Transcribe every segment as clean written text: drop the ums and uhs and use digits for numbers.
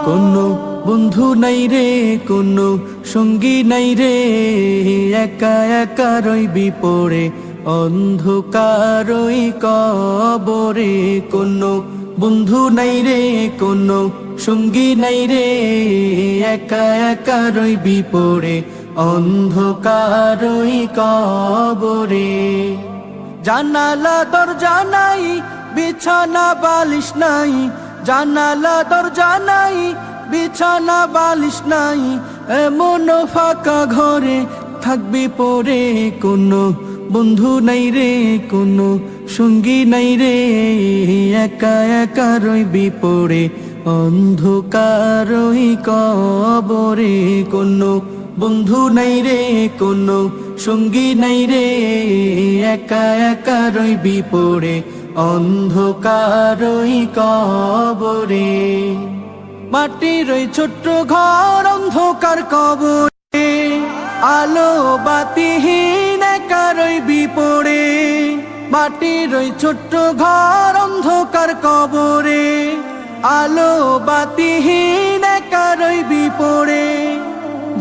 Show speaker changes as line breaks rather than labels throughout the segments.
কোনো বন্ধু নাই রে, কোনো সঙ্গী নাই রে, একা একা রইবি পড়ে অন্ধকারই কবরে। কোনো বন্ধু নাই রে, কোনো সঙ্গী নাই রে, একা একা রইবি পড়ে অন্ধকারই কবরে। জানালা দরজা নাই, বিছানা বালিশ নাই, জানালা দরজা নাই, বিছানা বালিশ নাই, এমন ফাঁকা ঘরে থাকবি পড়ে। কোনো বন্ধু নাই রে, কোনো সঙ্গী নাই রে, একা একা রইবি পড়ে অন্ধকারই কবরে। কোনো বন্ধু নাই রে, কোনো সঙ্গী নাই রে, একা একা রইবি পড়ে অন্ধকারই কবরে। মাটির ওই ছোট্ট ঘর অন্ধকার কবরে, আলো বাতিহীন একা রইবি পড়ে। মাটির ওই ছোট্ট ঘর অন্ধকার কবরে, আলো বাতিহীন একা রইবি পড়ে।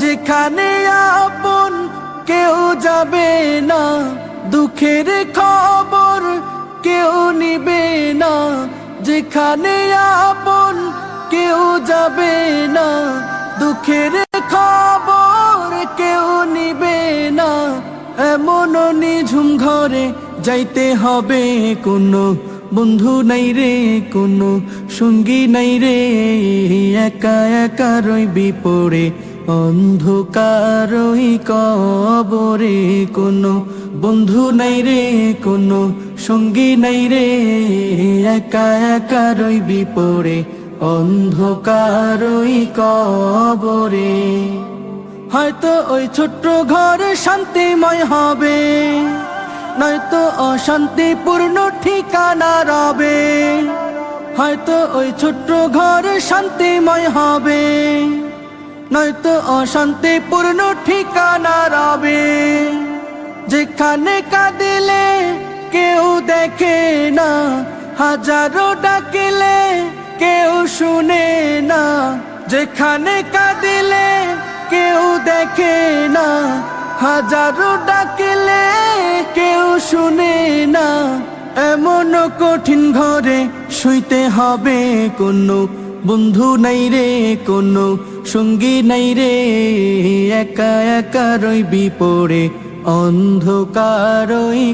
যেখানে আপন কেউ যাবে না, দুঃখের খবর কেউ নিবে না। যেখানে আপন কেউ যাবে না, দুঃখের খবর কেউ নিবে না, এমন নিঝুম ঘরে যাইতে হবে। কোনো বন্ধু নাই রে, কোনো সঙ্গী নাই রে, একা একা রইবি পড়ে অন্ধকারই কবরে। কোনো বন্ধু নাই রে, কোনো সঙ্গী নাই রে, একা একা রইবি পড়ে অন্ধকারই কবরে। হয়তো ওই ছোট্ট ঘর শান্তিময় হবে, নয়তো অশান্তিপূর্ণ ঠিকানা রবে। হয়তো ওই ছোট্ট ঘর শান্তিময় হবে, নয়তো অশান্তিপূর্ণ ঠিকানা রবে। যেখানে কাঁদিলে কেউ দেখে না, হাজারো ডাকিলে কেউ শুনে না। যেখানে কাঁদিলে কেউ দেখে না, হাজারো ডাকিলে কেউ শুনে না, এমন কঠিন ঘরে শুইতে হবে। কোনো বন্ধু নাই রে, কোনো সঙ্গী নাই রে, একা একা রইবি পড়ে অন্ধকারই